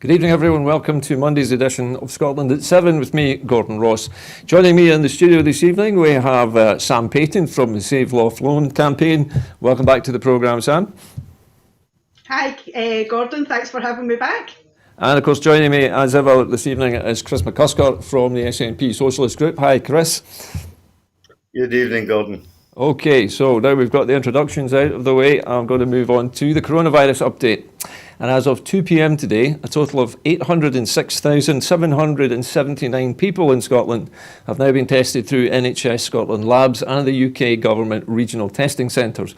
Good evening, everyone. Welcome to Monday's edition of Scotland at 7 with me, Gordon Ross. Joining me in the studio this evening, we have Sam Payton from the Save Loft Loan campaign. Welcome back to the programme, Sam. Hi, Gordon. Thanks for having me back. And of course, joining me as ever this evening is Chris McCusker from the SNP Socialist Group. Hi, Chris. Good evening, Gordon. Okay, so now we've got the introductions out of the way, I'm going to move on to the coronavirus update. And as of 2 p.m. today, a total of 806,779 people in Scotland have now been tested through NHS Scotland labs and the UK government regional testing centres.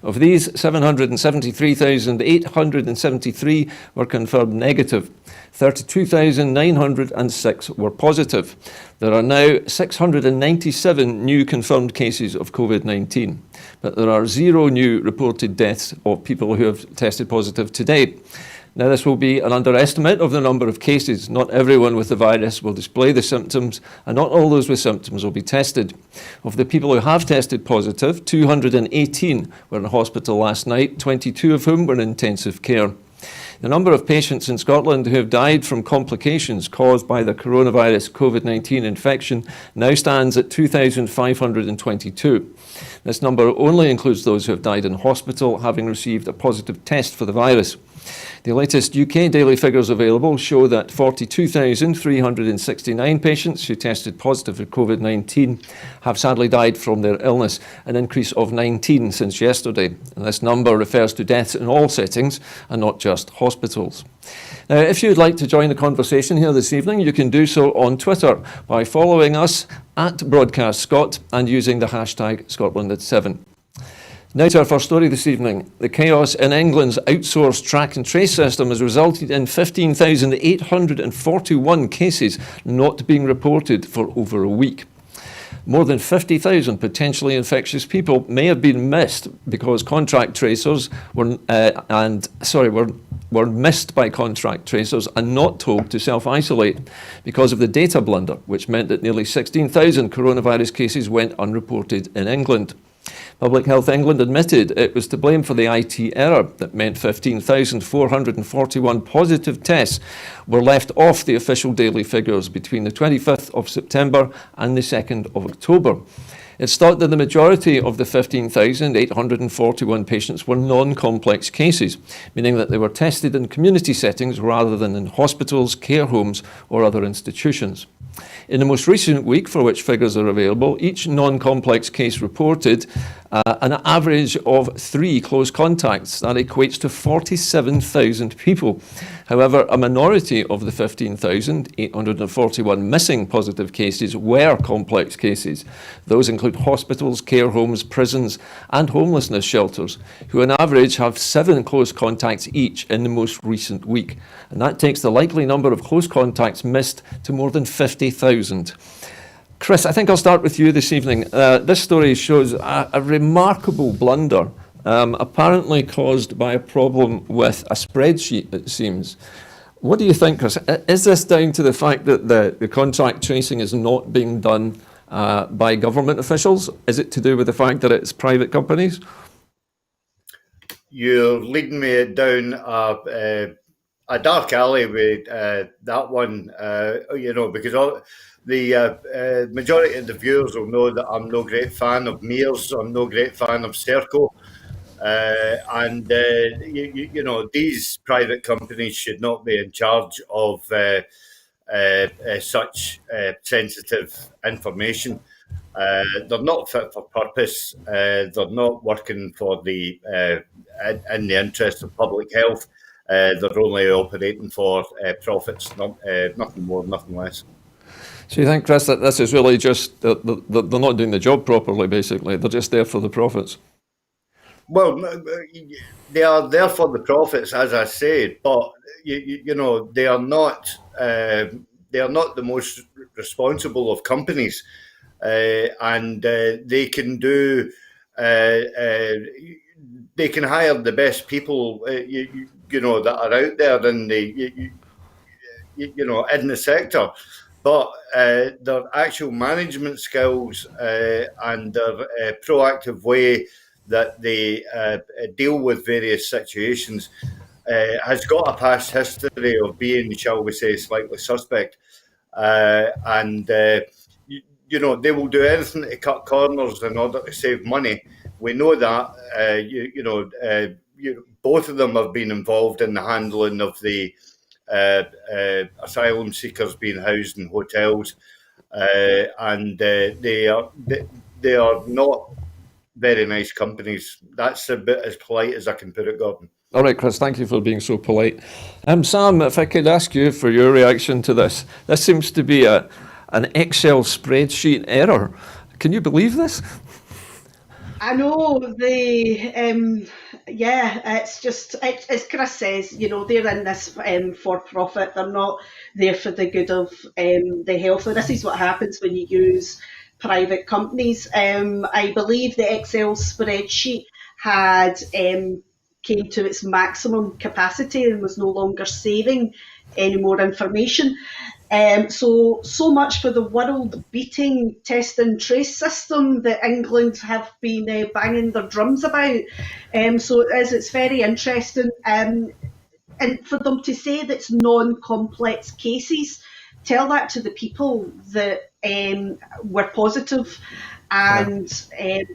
Of these, 773,873 were confirmed negative. 32,906 were positive. There are now 697 new confirmed cases of COVID-19, but there are 0 new reported deaths of people who have tested positive today. Now, this will be an underestimate of the number of cases. Not everyone with the virus will display the symptoms, and not all those with symptoms will be tested. Of the people who have tested positive, 218 were in hospital last night, 22 of whom were in intensive care. The number of patients in Scotland who have died from complications caused by the coronavirus COVID-19 infection now stands at 2,522. This number only includes those who have died in hospital having received a positive test for the virus. The latest UK daily figures available show that 42,369 patients who tested positive for COVID-19 have sadly died from their illness, an increase of 19 since yesterday. And this number refers to deaths in all settings and not just hospitals. Now, if you'd like to join the conversation here this evening, you can do so on Twitter by following us at BroadcastScot and using the hashtag Scotland@7. Now to our first story this evening. The chaos in England's outsourced track and trace system has resulted in 15,841 cases not being reported for over a week. More than 50,000 potentially infectious people may have been missed because contact tracers were missed by contact tracers and not told to self-isolate because of the data blunder, which meant that nearly 16,000 coronavirus cases went unreported in England. Public Health England admitted it was to blame for the IT error that meant 15,441 positive tests were left off the official daily figures between the 25th of September and the 2nd of October. It's thought that the majority of the 15,841 patients were non-complex cases, meaning that they were tested in community settings rather than in hospitals, care homes or other institutions. In the most recent week, for which figures are available, each non-complex case reported an average of 3 close contacts. That equates to 47,000 people. However, a minority of the 15,841 missing positive cases were complex cases. Those include hospitals, care homes, prisons and homelessness shelters, who on average have 7 close contacts each in the most recent week. And that takes the likely number of close contacts missed to more than 50,000. Chris, I think I'll start with you this evening. This story shows a remarkable blunder, apparently caused by a problem with a spreadsheet, it seems. What do you think, Chris? Is this down to the fact that the contact tracing is not being done by government officials? Is it to do with the fact that it's private companies? You're leading me down a dark alley with that one, because the majority of the viewers will know that I'm no great fan of Mears, I'm no great fan of Serco, and these private companies should not be in charge of such sensitive information. They're not fit for purpose. They're not working for in the interest of public health. They're only operating for profits, nothing more, nothing less. So you think, Chris, that this is really just, they're not doing the job properly, basically? They're just there for the profits? Well, they are there for the profits, as I said, but they are not the most responsible of companies, and they can do. They can hire the best people, that are out there in the sector. But their actual management skills and their proactive way that they deal with various situations has got a past history of being, shall we say, slightly suspect. And you know, they will do anything to cut corners in order to save money. We know that. Both of them have been involved in the handling of the asylum seekers being housed in hotels, and they are not very nice companies. That's a bit as polite as I can put it, Gordon. All right, Chris, thank you for being so polite. Sam, if I could ask you for your reaction to this. This seems to be an Excel spreadsheet error. Can you believe this? I know it's just, as Chris says, you know, they're in this for profit. They're not there for the good of the health. And this is what happens when you use private companies. I believe the Excel spreadsheet had came to its maximum capacity and was no longer saving any more information. So much for the world-beating test and trace system that England have been banging their drums about. It's very interesting. And for them to say that it's non-complex cases, tell that to the people that were positive, and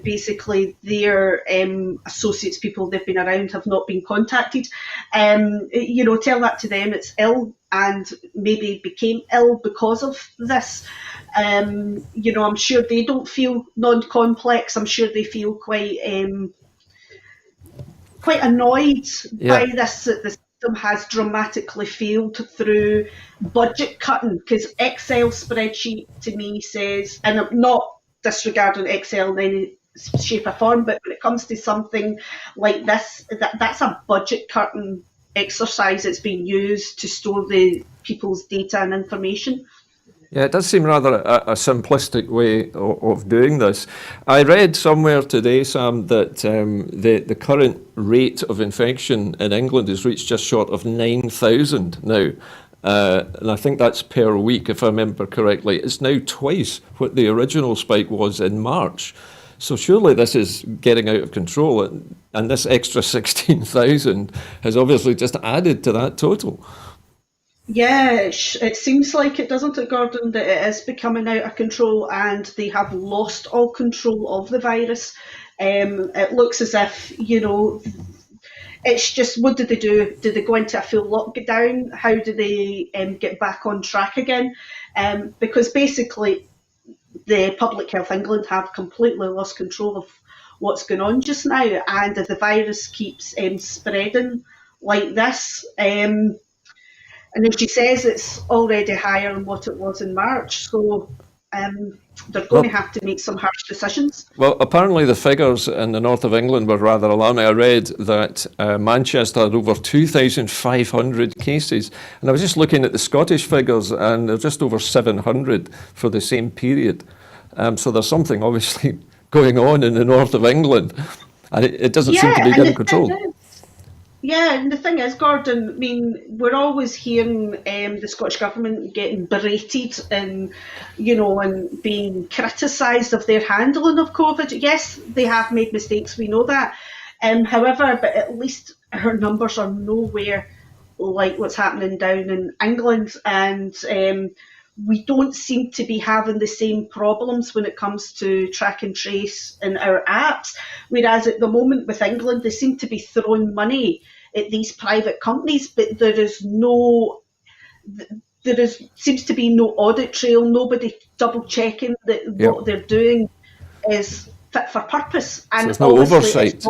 basically their associates, people they've been around, have not been contacted. You know, tell that to them. It's ill and maybe became ill because of this. You know, I'm sure they don't feel non-complex. I'm sure they feel quite annoyed by this, that the system has dramatically failed through budget cutting, because Excel spreadsheet to me says, and I'm not disregarding Excel in any shape or form, but when it comes to something like this, that's a budget cutting exercise that's being used to store the people's data and information. Yeah, it does seem rather a simplistic way of doing this. I read somewhere today, Sam, that the current rate of infection in England has reached just short of 9,000 now. And I think that's per week, if I remember correctly. It's now twice what the original spike was in March. So surely this is getting out of control, and this extra 16,000 has obviously just added to that total. Yeah, it seems like it, doesn't it, Gordon, that it is becoming out of control and they have lost all control of the virus. It looks as if, you know, it's just, what did they do? Did they go into a full lockdown? How do they get back on track again? Because basically, the Public Health England have completely lost control of what's going on just now. And if the virus keeps spreading like this, and as she says, it's already higher than what it was in March. So they're going to have to make some harsh decisions. Well, apparently the figures in the north of England were rather alarming. I read that Manchester had over 2,500 cases. And I was just looking at the Scottish figures, and they're just over 700 for the same period. So there's something obviously going on in the north of England. And it doesn't seem to be getting controlled. Yeah, and the thing is, Gordon, I mean, we're always hearing the Scottish Government getting berated and, you know, and being criticised of their handling of COVID. Yes, they have made mistakes, we know that. However, but at least our numbers are nowhere like what's happening down in England, and we don't seem to be having the same problems when it comes to track and trace in our apps. Whereas at the moment with England, they seem to be throwing money at these private companies, but seems to be no audit trail, nobody double checking that what they're doing is fit for purpose. And so there's no oversight.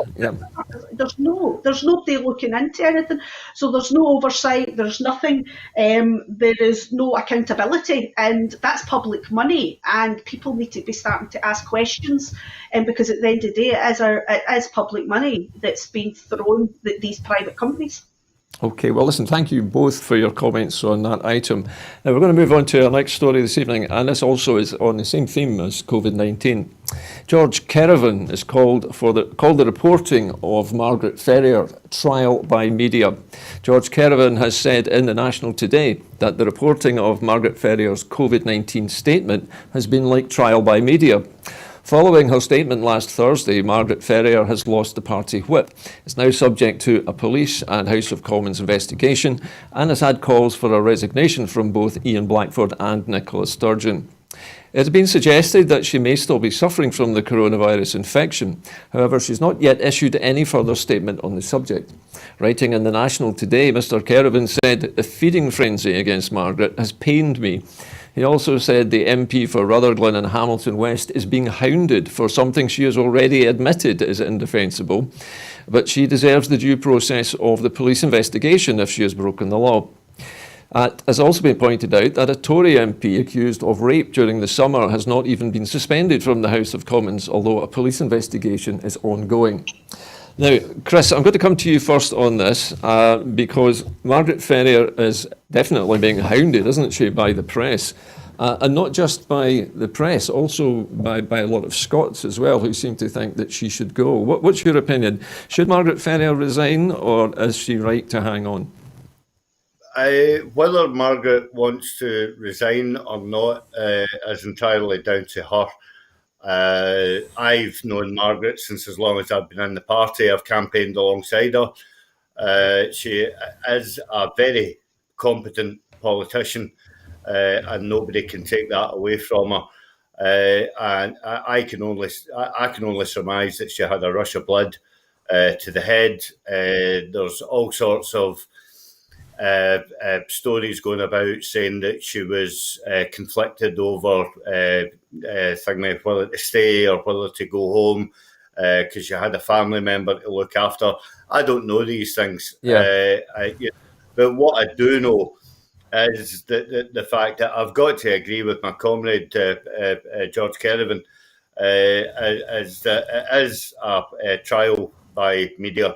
There's nobody looking into anything. So there's no oversight, there's nothing, there is no accountability, and that's public money, and people need to be starting to ask questions, because at the end of the day it is public money that's being thrown at these private companies. Okay, well, listen, thank you both for your comments on that item. Now, we're going to move on to our next story this evening, and this also is on the same theme as COVID-19. George Kerevan is called the reporting of Margaret Ferrier trial by media. George Kerevan has said in the National today that the reporting of Margaret Ferrier's COVID-19 statement has been like trial by media. Following her statement last Thursday, Margaret Ferrier has lost the party whip. It's now subject to a police and House of Commons investigation and has had calls for a resignation from both Ian Blackford and Nicola Sturgeon. It has been suggested that she may still be suffering from the coronavirus infection. However, she's not yet issued any further statement on the subject. Writing in the National today, Mr Kerevan said, "The feeding frenzy against Margaret has pained me." He also said the MP for Rutherglen and Hamilton West is being hounded for something she has already admitted is indefensible, but she deserves the due process of the police investigation if she has broken the law. It has also been pointed out that a Tory MP accused of rape during the summer has not even been suspended from the House of Commons, although a police investigation is ongoing. Now, Chris, I'm going to come to you first on this because Margaret Ferrier is definitely being hounded, isn't she, by the press? And not just by the press, also by a lot of Scots as well, who seem to think that she should go. What's your opinion? Should Margaret Ferrier resign, or is she right to hang on? Whether Margaret wants to resign or not is entirely down to her. I've known Margaret since as long as I've been in the party. I've campaigned alongside her. She is a very competent politician, and nobody can take that away from her. And I can only surmise that she had a rush of blood to the head. There's all sorts of stories going about saying that she was conflicted over whether to stay or whether to go home because she had a family member to look after. I don't know these things. Yeah. But what I do know is the fact that I've got to agree with my comrade George Kerevan is that it is a trial by media.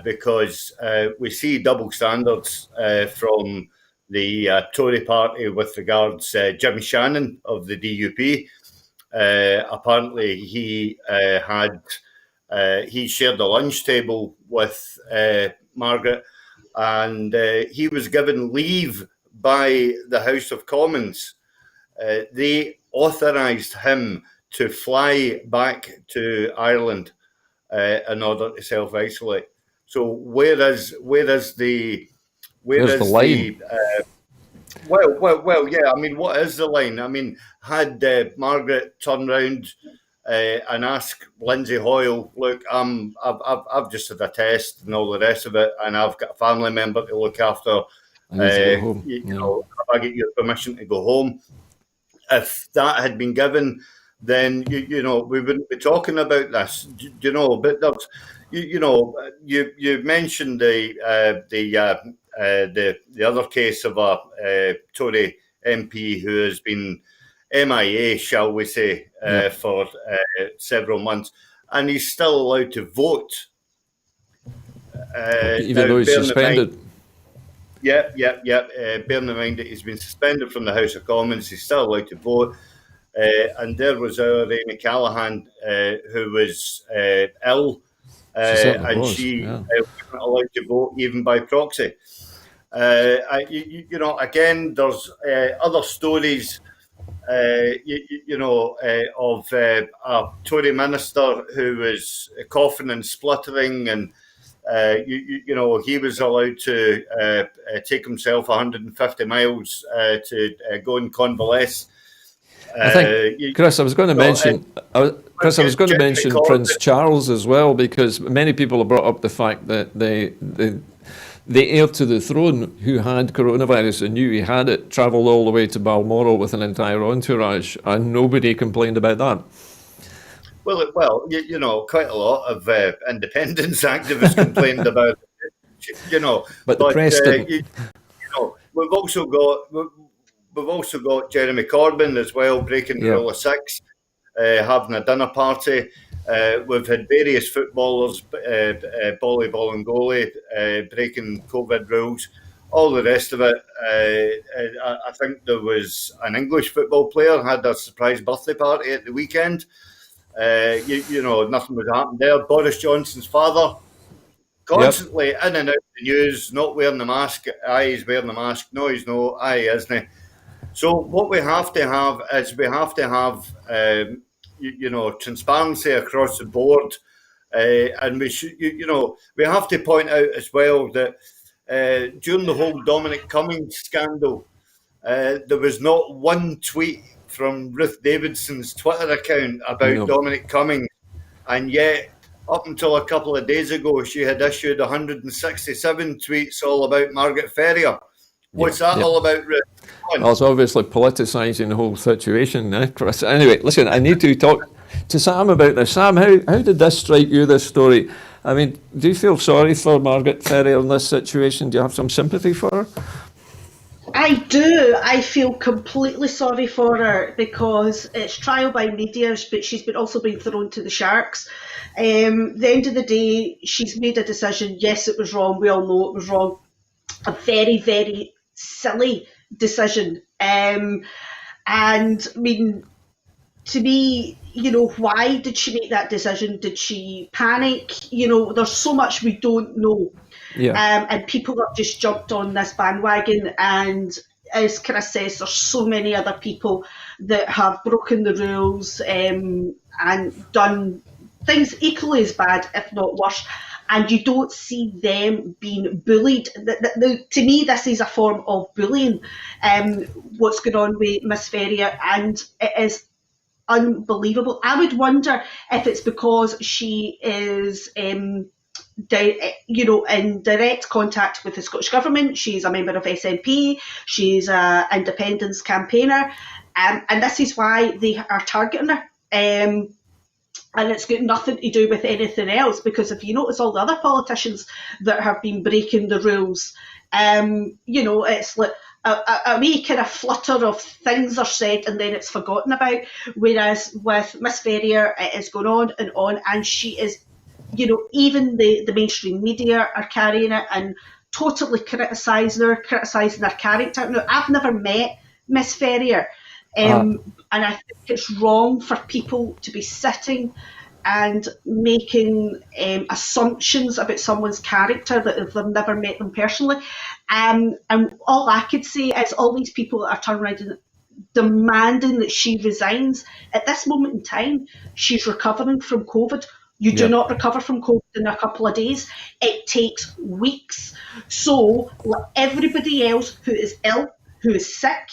Because we see double standards from the Tory party with regards Jimmy Shannon of the DUP. Apparently, he shared a lunch table with Margaret, and he was given leave by the House of Commons. They authorised him to fly back to Ireland in order to self-isolate. So where is the line? Well, yeah. I mean, what is the line? I mean, had Margaret turned round and asked Lindsay Hoyle, "Look, I've just had a test and all the rest of it, and I've got a family member to look after. You know, have I get your permission to go home?" If that had been given, then you know we wouldn't be talking about this. You know, but there's. You mentioned the other case of a Tory MP who has been MIA, shall we say, for several months, and he's still allowed to vote, even though he's suspended. Bearing in mind that he's been suspended from the House of Commons, he's still allowed to vote. And there was our Amy Callaghan, who was ill. She wasn't allowed to vote even by proxy. Again, there's other stories, of a Tory minister who was coughing and spluttering, and he was allowed to take himself 150 miles to go and convalesce. I think, Chris, I was going to mention Prince Charles as well, because many people have brought up the fact that the heir to the throne, who had coronavirus and knew he had it, travelled all the way to Balmoral with an entire entourage, and nobody complained about that. Well, quite a lot of independence activists complained about it, But the press didn't. We've also got Jeremy Corbyn as well, breaking the rule of six, having a dinner party. We've had various footballers, volleyball and goalie, breaking COVID rules. All the rest of it, I think there was an English football player had a surprise birthday party at the weekend. Nothing was happening there. Boris Johnson's father, constantly in and out of the news, not wearing the mask. Aye, he's wearing the mask. No, he's not. Aye, isn't he? So what we have to have is transparency across the board. And we should, we have to point out as well that during the whole Dominic Cummings scandal, there was not one tweet from Ruth Davidson's Twitter account about Dominic Cummings, and yet up until a couple of days ago, she had issued 167 tweets all about Margaret Ferrier. What's that all about, Ruth? Well, it's obviously politicising the whole situation, Chris. Anyway, listen, I need to talk to Sam about this. Sam, how did this strike you, this story? I mean, do you feel sorry for Margaret Ferrier in this situation? Do you have some sympathy for her? I do. I feel completely sorry for her because it's trial by media, but she's also been thrown to the sharks. The end of the day, she's made a decision. Yes, it was wrong. We all know it was wrong. A very, very silly decision. And I mean, to me, why did she make that decision? Did she panic? There's so much we don't know. Yeah. And people have just jumped on this bandwagon. And as Chris says, there's so many other people that have broken the rules and done things equally as bad, if not worse. And you don't see them being bullied. To me, this is a form of bullying, what's going on with Miss Ferrier, and it is unbelievable. I would wonder if it's because she is, in direct contact with the Scottish Government. She's a member of SNP. She's an independence campaigner, and this is why they are targeting her. And it's got nothing to do with anything else, because if you notice all the other politicians that have been breaking the rules, it's like a wee kind of flutter of things are said and then it's forgotten about. Whereas with Miss Ferrier, it is going on, and she is, even the mainstream media are carrying it and totally criticising her character. Now, I've never met Miss Ferrier. And I think it's wrong for people to be sitting and making assumptions about someone's character that if they've never met them personally. And all I could say is all these people that are turning around and demanding that she resigns. At this moment in time, she's recovering from COVID. You do not recover from COVID in a couple of days. It takes weeks. So, like everybody else who is ill, who is sick,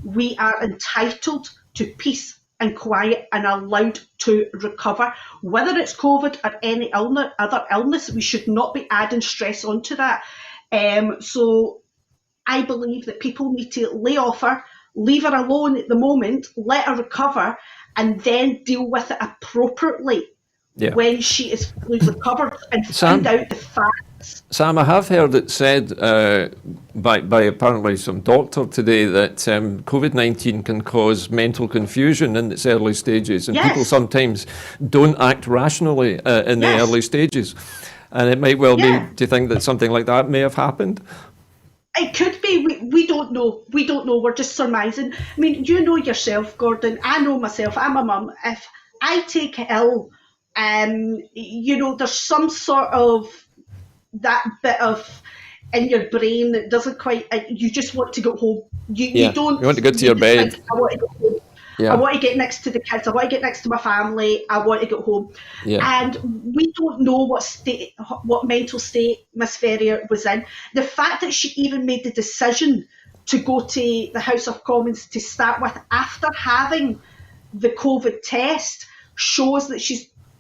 we are entitled to peace and quiet and allowed to recover. Whether it's COVID or any other illness, we should not be adding stress onto that. So I believe that people need to lay off her, leave her alone at the moment, let her recover, and then deal with it appropriately when she is fully recovered and find out the facts. Sam, I have heard it said by apparently some doctor today that COVID-19 can cause mental confusion in its early stages, and people sometimes don't act rationally in the early stages. And it might well be, do you think that something like that may have happened? It could be. We don't know. We don't know. We're just surmising. I mean, you know yourself, Gordon. I know myself. I'm a mum. If I take ill, there's some sort of that bit of in your brain that doesn't quite. You just want to go home. You don't. You want to go to your bed. Think, I want to go home. I want to get next to the kids. I want to get next to my family. I want to get home. And we don't know what mental state Miss Ferrier was in. The fact that she even made the decision to go to the House of Commons to start with after having the COVID test shows that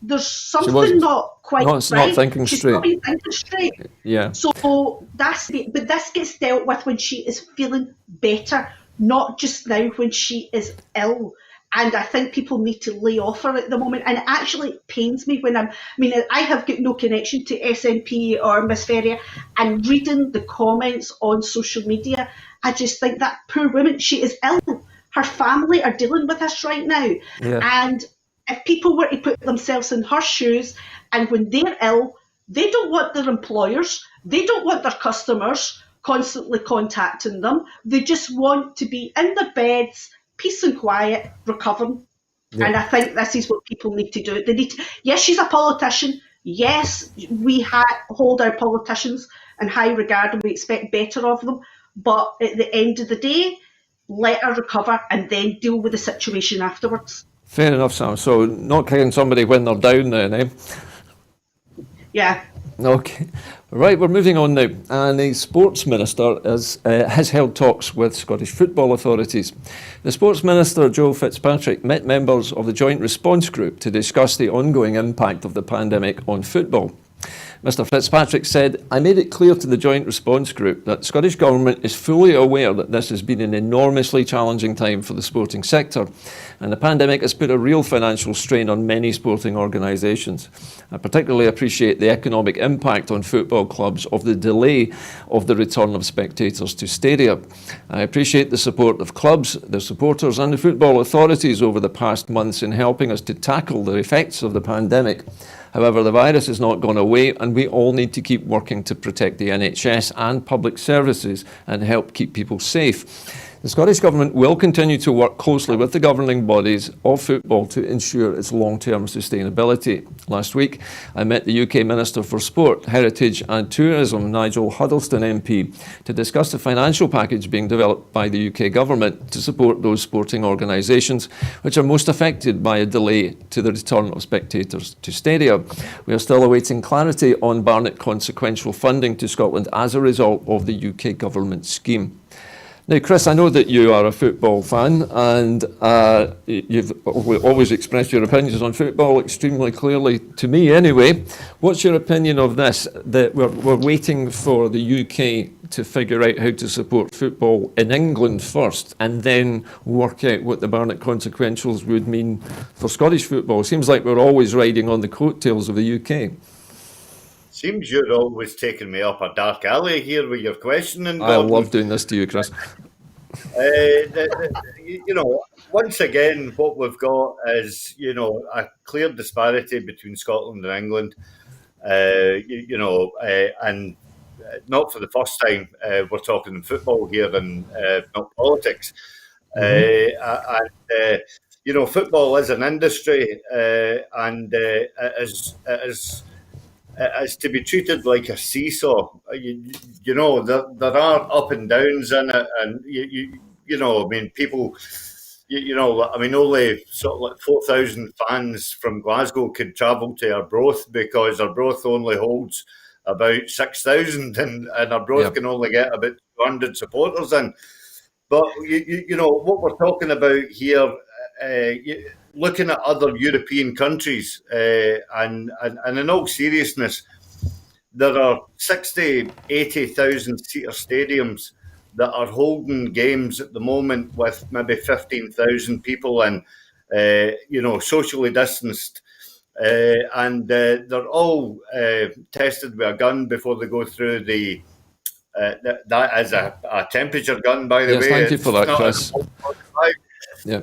there's something not quite right. She's not thinking straight. Not been thinking straight. Yeah. So but this gets dealt with when she is feeling better, not just now when she is ill. And I think people need to lay off her at the moment. And it actually pains me when I have got no connection to SNP or Miss Ferrier, and reading the comments on social media, I just think that poor woman, she is ill. Her family are dealing with this right now. Yeah. And if people were to put themselves in her shoes, and when they're ill, they don't want their employers, they don't want their customers constantly contacting them. They just want to be in their beds, peace and quiet, recovering. Yeah. And I think this is what people need to do. They need to, yes, she's a politician. Yes, we hold our politicians in high regard and we expect better of them. But at the end of the day, let her recover and then deal with the situation afterwards. Fair enough, Sam. So not kicking somebody when they're down then, eh? Yeah. Okay. Right, we're moving on now. And the Sports Minister has held talks with Scottish football authorities. The Sports Minister, Joe Fitzpatrick, met members of the Joint Response Group to discuss the ongoing impact of the pandemic on football. Mr Fitzpatrick said, "I made it clear to the Joint Response Group that the Scottish Government is fully aware that this has been an enormously challenging time for the sporting sector, and the pandemic has put a real financial strain on many sporting organisations. I particularly appreciate the economic impact on football clubs of the delay of the return of spectators to stadia. I appreciate the support of clubs, their supporters and the football authorities over the past months in helping us to tackle the effects of the pandemic. However, the virus has not gone away and we all need to keep working to protect the NHS and public services and help keep people safe. The Scottish Government will continue to work closely with the governing bodies of football to ensure its long-term sustainability. Last week, I met the UK Minister for Sport, Heritage and Tourism, Nigel Huddleston MP, to discuss the financial package being developed by the UK Government to support those sporting organisations which are most affected by a delay to the return of spectators to stadia. We are still awaiting clarity on Barnett consequential funding to Scotland as a result of the UK Government scheme. Now, Chris, I know that you are a football fan and you've always expressed your opinions on football extremely clearly, to me anyway. What's your opinion of this, that we're waiting for the UK to figure out how to support football in England first and then work out what the Barnett consequentials would mean for Scottish football? It seems like we're always riding on the coattails of the UK. Seems you're always taking me up a dark alley here with your questioning. I love doing this to you, Chris. Once again, what we've got is, a clear disparity between Scotland and England. And not for the first time, we're talking football here and not politics. Football is an industry and is to be treated like a seesaw. There are up and downs in it, and people. Only sort of like 4,000 fans from Glasgow could travel to Arbroath because Arbroath only holds about 6,000, and Arbroath can only get about 200 supporters in. But what we're talking about here. Looking at other European countries, and in all seriousness, there are 60, 80,000 seater stadiums that are holding games at the moment with maybe 15,000 people in, socially distanced. And they're all tested with a gun before they go through the. That is a temperature gun, by the way. Thank you for that, Chris. Yeah.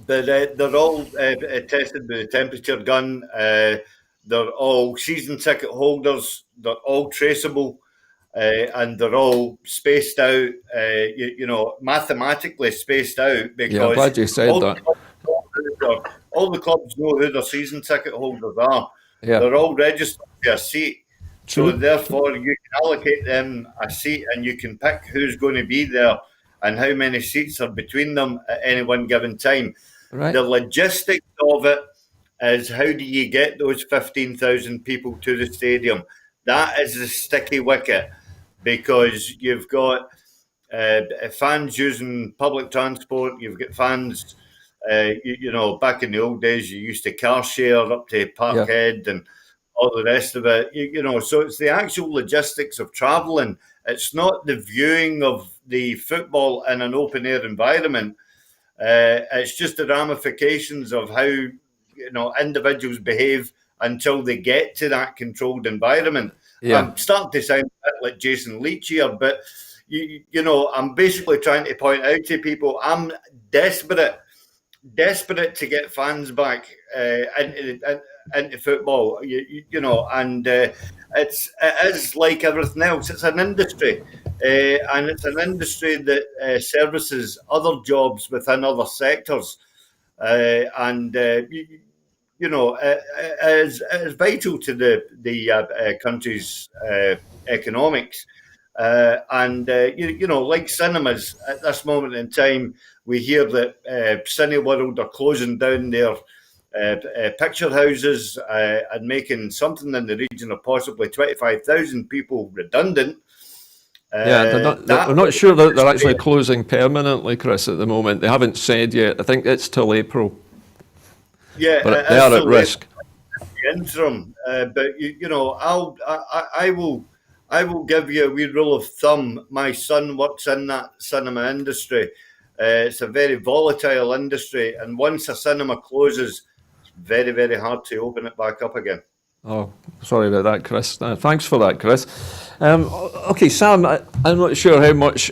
But they're all tested with a temperature gun. They're all season ticket holders. They're all traceable, and they're all spaced out. Mathematically spaced out because. Yeah, I'm glad you said that. All the clubs know who their season ticket holders are. Yeah. They're all registered to a seat. True. So therefore, you can allocate them a seat, and you can pick who's going to be there and how many seats are between them at any one given time. Right. The logistics of it is how do you get those 15,000 people to the stadium? That is the sticky wicket because you've got fans using public transport. You've got fans, back in the old days, you used to car share up to Parkhead and all the rest of it. So it's the actual logistics of travelling. It's not the viewing of the football in an open air environment. It's just the ramifications of how individuals behave until they get to that controlled environment. Yeah. I'm starting to sound a bit like Jason Leach here, but I'm basically trying to point out to people I'm desperate to get fans back into football. And it is like everything else. It's an industry. And it's an industry that services other jobs within other sectors, it is vital to the country's economics. You know, like cinemas at this moment in time, we hear that Cineworld are closing down their picture houses and making something in the region of possibly 25,000 people redundant. They're not sure that they're actually closing permanently, Chris, at the moment. They haven't said yet. I think it's till April. Yeah, but they are at risk. The interim, but you know, I will give you a wee rule of thumb. My son works in that cinema industry. It's a very volatile industry, and once a cinema closes, it's very, very hard to open it back up again. Oh, sorry about that, Chris. Thanks for that, Chris. Okay, Sam, I'm not sure how much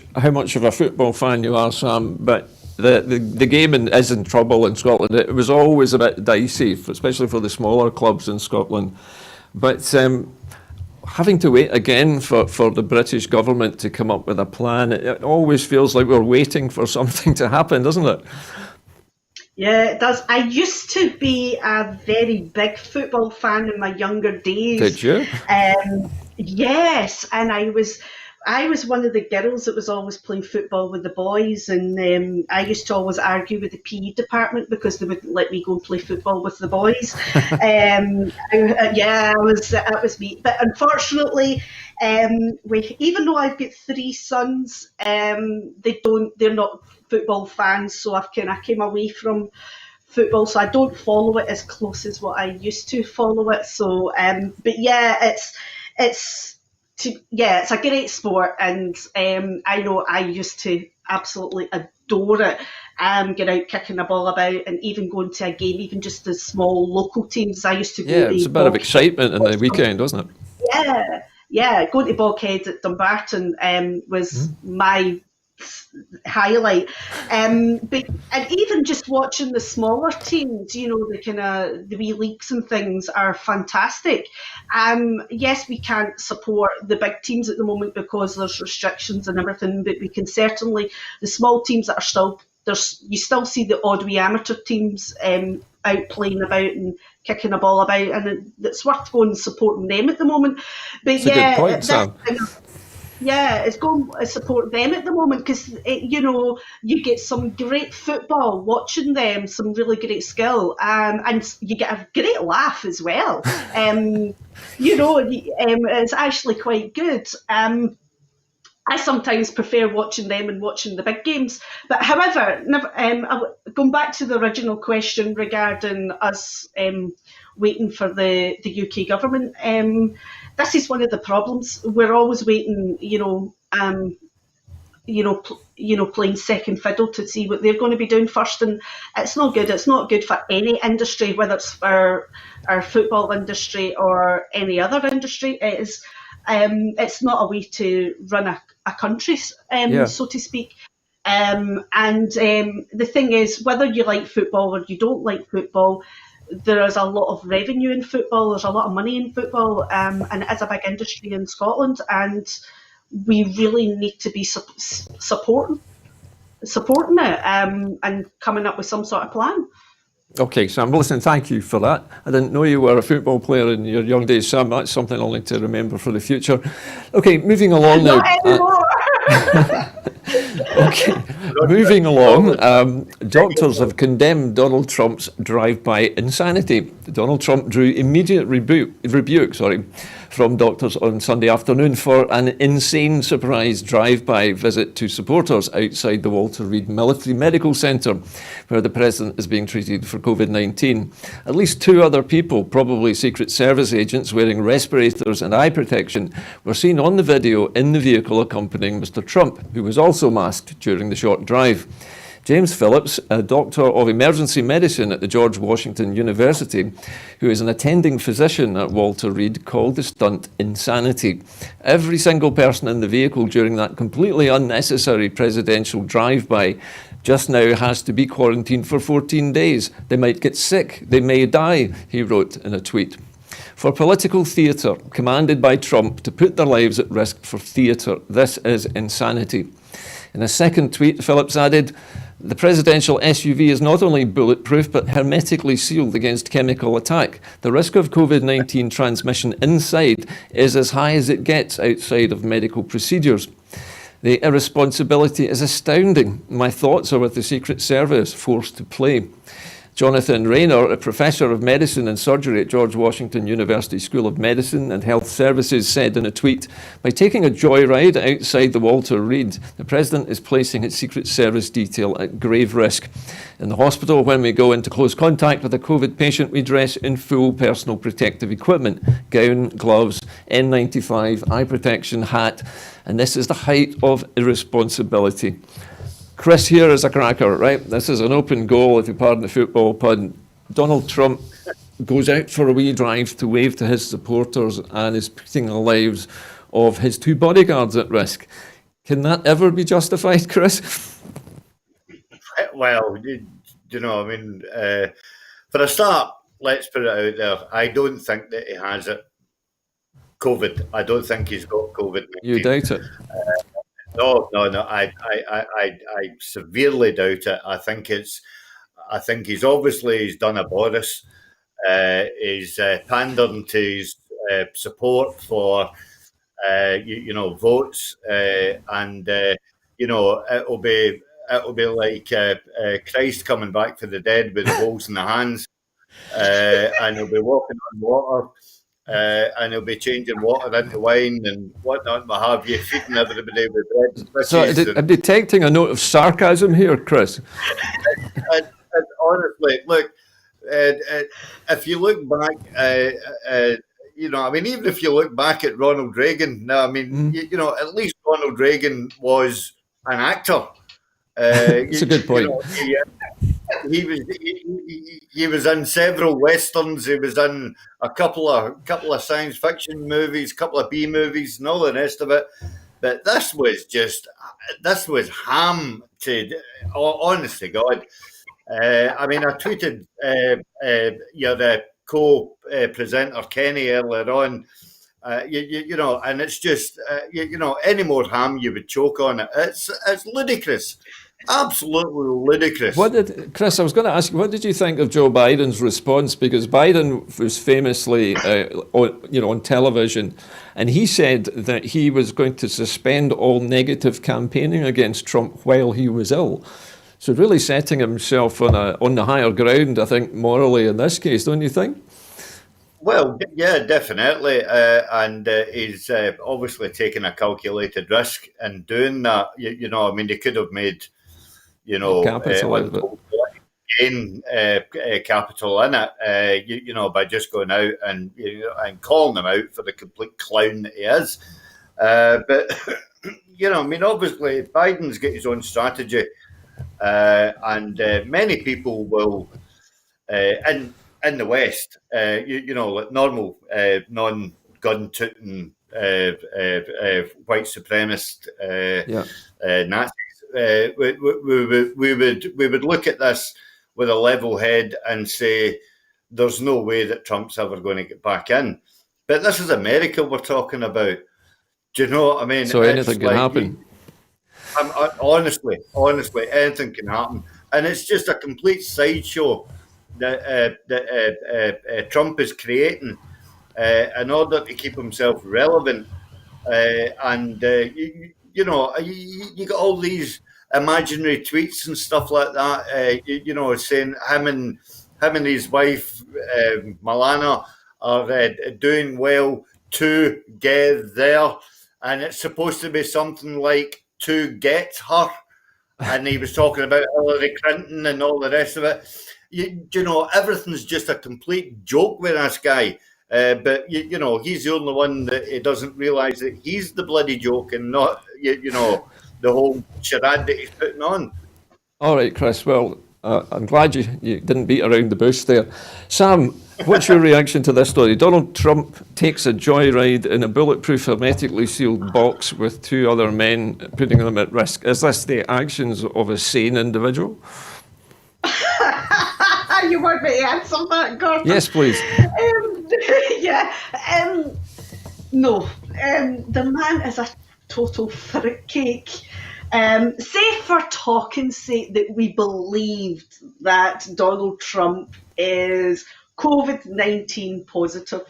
of a football fan you are, Sam, but the game is in trouble in Scotland. It was always a bit dicey, especially for the smaller clubs in Scotland. But having to wait again for the British government to come up with a plan, it always feels like we're waiting for something to happen, doesn't it? Yeah, it does. I used to be a very big football fan in my younger days. Did you? Yes, and I was one of the girls that was always playing football with the boys, and I used to always argue with the PE department because they wouldn't let me go and play football with the boys. That was me. But unfortunately, even though I've got 3 sons, they're not football fans, so I've kind of came away from football, so I don't follow it as close as what I used to follow it. So, but yeah, it's a great sport, and I know I used to absolutely adore it. Get out kicking the ball about, and even going to a game, even just the small local teams. I used to go. Yeah, it's a bit of excitement in the weekend, wasn't it? Yeah, going to Boghead at Dumbarton was my highlight. But even just watching the smaller teams, you know, the wee leagues and things are fantastic. Yes, we can't support the big teams at the moment because there's restrictions and everything, but we can certainly, the small teams that are still you still see the odd wee amateur teams out playing about and kicking a ball about, and it's worth going and supporting them at the moment. But that's a good point, Sam. Yeah, it's going to support them at the moment because, you know, you get some great football watching them, some really great skill, and you get a great laugh as well. You know, it's actually quite good. I sometimes prefer watching them and watching the big games. But however, going back to the original question regarding us waiting for the UK government, this is one of the problems. We're always waiting, playing second fiddle to see what they're going to be doing first, and it's not good. It's not good for any industry, whether it's for our football industry or any other industry. It's not a way to run a country, so to speak. The thing is, whether you like football or you don't like football, there is a lot of revenue in football. There's a lot of money in football, and it is a big industry in Scotland. And we really need to be supporting it and coming up with some sort of plan. Okay, Sam, listen, thank you for that. I didn't know you were a football player in your young days, Sam. That's something I'll need to remember for the future. Okay, moving along now. Not anymore. Okay, moving along. Doctors have condemned Donald Trump's drive-by insanity. Donald Trump drew immediate rebuke from doctors on Sunday afternoon for an insane surprise drive-by visit to supporters outside the Walter Reed Military Medical Centre, where the president is being treated for COVID-19. At least 2 other people, probably Secret Service agents wearing respirators and eye protection, were seen on the video in the vehicle accompanying Mr. Trump, who was also masked during the short drive. James Phillips, a doctor of emergency medicine at the George Washington University, who is an attending physician at Walter Reed, called the stunt insanity. Every single person in the vehicle during that completely unnecessary presidential drive-by just now has to be quarantined for 14 days. They might get sick, they may die, he wrote in a tweet. For political theatre, commanded by Trump to put their lives at risk for theatre, this is insanity. In a second tweet, Phillips added, The presidential SUV is not only bulletproof but hermetically sealed against chemical attack. The risk of COVID-19 transmission inside is as high as it gets outside of medical procedures. The irresponsibility is astounding. My thoughts are with the Secret Service forced to play. Jonathan Rayner, a professor of medicine and surgery at George Washington University School of Medicine and Health Services, said in a tweet, "By taking a joyride outside the Walter Reed, the President is placing his Secret Service detail at grave risk. In the hospital, when we go into close contact with a COVID patient, we dress in full personal protective equipment, gown, gloves, N95, eye protection, hat, and this is the height of irresponsibility." Chris, here is a cracker, right? This is an open goal, if you pardon the football pun. Donald Trump goes out for a wee drive to wave to his supporters and is putting the lives of his two bodyguards at risk. Can that ever be justified, Chris? Well, you know, I mean, for a start, let's put it out there. I don't think that he has it. COVID. I don't think he's got COVID. You doubt it? No. I severely doubt it. I think he's done a Boris. He's pandering to his support for votes, and it'll be like Christ coming back for the dead with the holes in the hands, and he'll be walking on water. And he'll be changing water into wine and whatnot, and what have you, feeding everybody with bread and fishes. So I'm detecting a note of sarcasm here, Chris. And honestly, look, if you look back, even if you look back at Ronald Reagan, at least Ronald Reagan was an actor. That's a good point. He was in several westerns. He was in a couple of science fiction movies, a couple of B movies, and all the rest of it. But this was ham to, honest to God. I tweeted the co-presenter Kenny earlier on. And it's just any more ham you would choke on it. It's ludicrous. Absolutely ludicrous. Chris, I was going to ask you, what did you think of Joe Biden's response? Because Biden was famously on television, and he said that he was going to suspend all negative campaigning against Trump while he was ill. So really setting himself on the higher ground, I think, morally in this case, don't you think? Well, yeah, definitely. And he's obviously taking a calculated risk in doing that. They could have made capital out of it. Capital in it, by just going out and calling him out for the complete clown that he is. But obviously Biden's got his own strategy, and many people will, in the West, like normal non-gun tooting white supremacist Nazis. We would look at this with a level head and say there's no way that Trump's ever going to get back in. But this is America we're talking about. Do you know what I mean? So anything can happen. Honestly, anything can happen, and it's just a complete sideshow that Trump is creating in order to keep himself relevant, you got all these imaginary tweets and stuff like that. Saying him and his wife Milana are doing well together, and it's supposed to be something like to get her. And he was talking about Hillary Clinton and all the rest of it. Everything's just a complete joke with this guy. But he's the only one that he doesn't realise that he's the bloody joke and not, the whole charade that he's putting on. All right, Chris. Well, I'm glad you didn't beat around the bush there. Sam, what's your reaction to this story? Donald Trump takes a joyride in a bulletproof, hermetically sealed box with two other men, putting them at risk. Is this the actions of a sane individual? You want me to answer that, Gordon? Yes, please. No. The man is a total fruitcake. Say for talking's sake that we believed that Donald Trump is COVID-19 positive.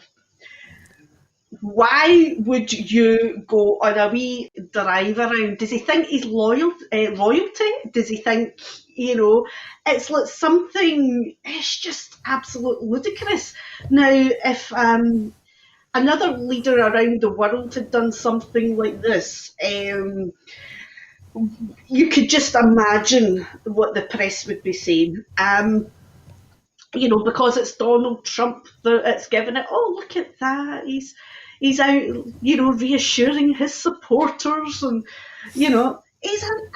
Why would you go on a wee drive around? Does he think he's royalty? Does he think, it's like something, it's just absolute ludicrous. Now, if another leader around the world had done something like this, you could just imagine what the press would be saying. Because it's Donald Trump, it's given it, oh, look at that, he's out, reassuring his supporters, and, he's an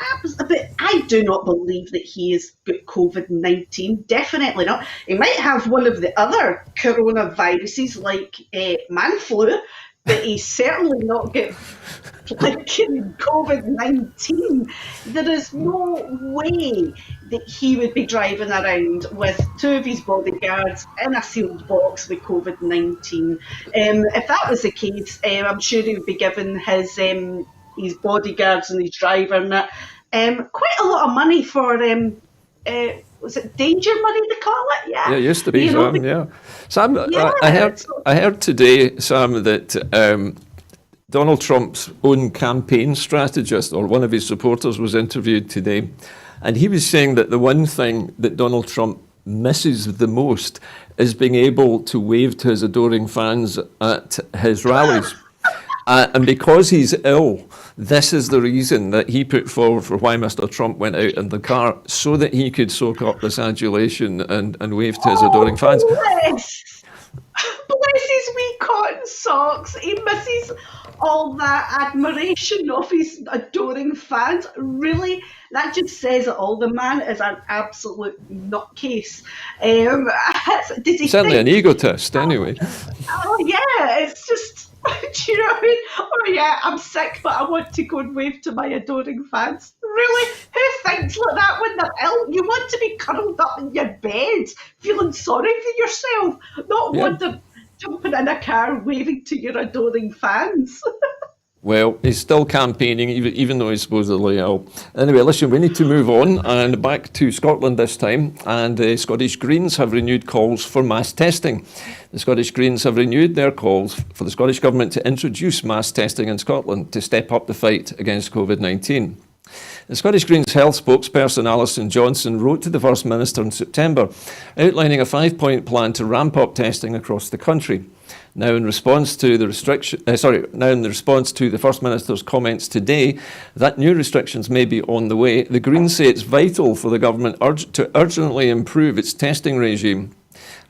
but I do not believe that he has got COVID-19, definitely not. He might have one of the other coronaviruses, like man flu, but he's certainly not got COVID-19. There is no way that he would be driving around with two of his bodyguards in a sealed box with COVID-19. If that was the case, I'm sure he would be giving his bodyguards and his driver and that quite a lot of money for was it danger money they call it? Yeah, it used to be, Sam. Yeah, Sam. Yeah, I heard today, Sam, that Donald Trump's own campaign strategist, or one of his supporters, was interviewed today, and he was saying that the one thing that Donald Trump misses the most is being able to wave to his adoring fans at his rallies. And because he's ill, this is the reason that he put forward for why Mr. Trump went out in the car, so that he could soak up this adulation and wave to his adoring fans. Bless his wee cotton socks. He misses all that admiration of his adoring fans. Really, that just says it all. The man is an absolute nutcase. Does he Certainly think, an egotist, anyway. Oh yeah, it's just. Do you know what I mean? Oh yeah, I'm sick, but I want to go and wave to my adoring fans. Really? Who thinks like that when they're ill? You want to be curled up in your bed, feeling sorry for yourself, not jumping in a car waving to your adoring fans. Well, he's still campaigning, even though he's supposedly ill. Anyway, listen, we need to move on, and back to Scotland this time. And the Scottish Greens have renewed calls for mass testing. The Scottish Greens have renewed their calls for the Scottish Government to introduce mass testing in Scotland to step up the fight against COVID-19. The Scottish Greens health spokesperson Alison Johnson wrote to the First Minister in September, outlining a 5-point plan to ramp up testing across the country. Now, in response to the First Minister's comments today that new restrictions may be on the way, the Greens say it's vital for the government to urgently improve its testing regime.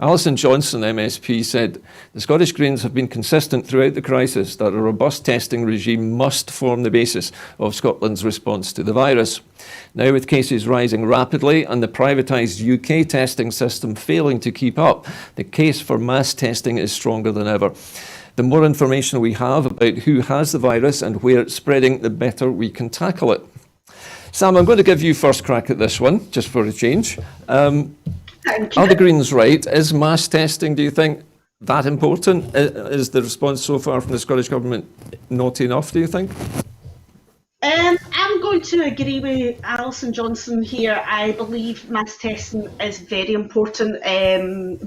Alison Johnson, MSP, said the Scottish Greens have been consistent throughout the crisis that a robust testing regime must form the basis of Scotland's response to the virus. Now, with cases rising rapidly and the privatised UK testing system failing to keep up, the case for mass testing is stronger than ever. The more information we have about who has the virus and where it's spreading, the better we can tackle it. Sam, I'm going to give you first crack at this one, just for a change. Thank you. Are the Greens right? Is mass testing, do you think, that important? Is the response so far from the Scottish Government not enough, do you think? I'm going to agree with Alison Johnson here. I believe mass testing is very important.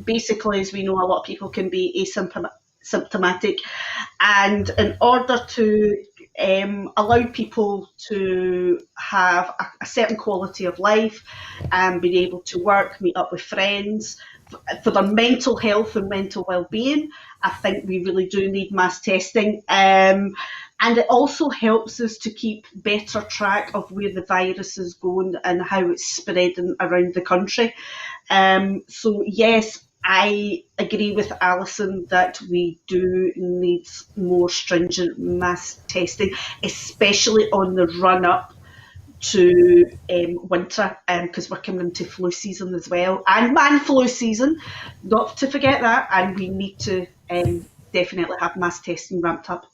Basically, as we know, a lot of people can be asymptomatic, and in order to allow people to have a certain quality of life and be able to work, meet up with friends, for their mental health and mental well-being, I think we really do need mass testing. And it also helps us to keep better track of where the virus is going and how it's spreading around the country. So yes, I agree with Alison that we do need more stringent mass testing, especially on the run-up to winter, because we're coming into flu season as well, and man flu season, not to forget that, and we need to definitely have mass testing ramped up.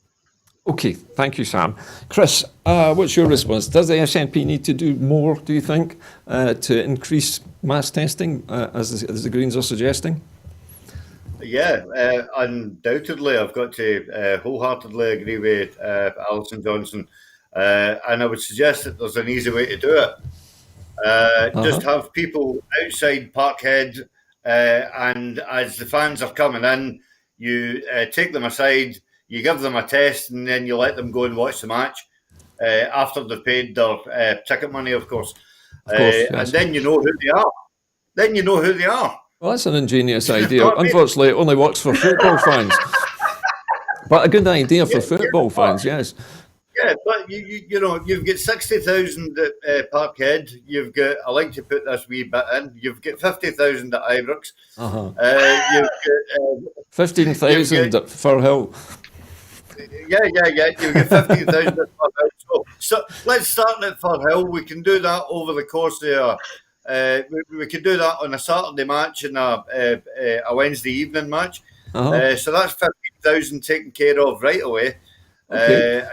Okay, thank you, Sam. Chris, what's your response? Does the SNP need to do more, do you think, to increase mass testing, as the Greens are suggesting? Yeah, undoubtedly, I've got to wholeheartedly agree with Alison Johnson. And I would suggest that there's an easy way to do it. Just have people outside Parkhead, and as the fans are coming in, you take them aside, you give them a test, and then you let them go and watch the match after they've paid their ticket money, of course. Yes. And then you know who they are. Well, that's an ingenious idea. Unfortunately, it only works for football fans. But a good idea for football fans, yes. Yeah, but you know, you've got 60,000 at Parkhead. You've got, I like to put this wee bit in, you've got 50,000 at Ibrox. You've got 15,000 at Firhill. Yeah. You've got 15,000 at Firhill. So let's start at Firhill. We can do that over the course of we could do that on a Saturday match and a Wednesday evening match. So that's 15,000 taken care of right away. Okay.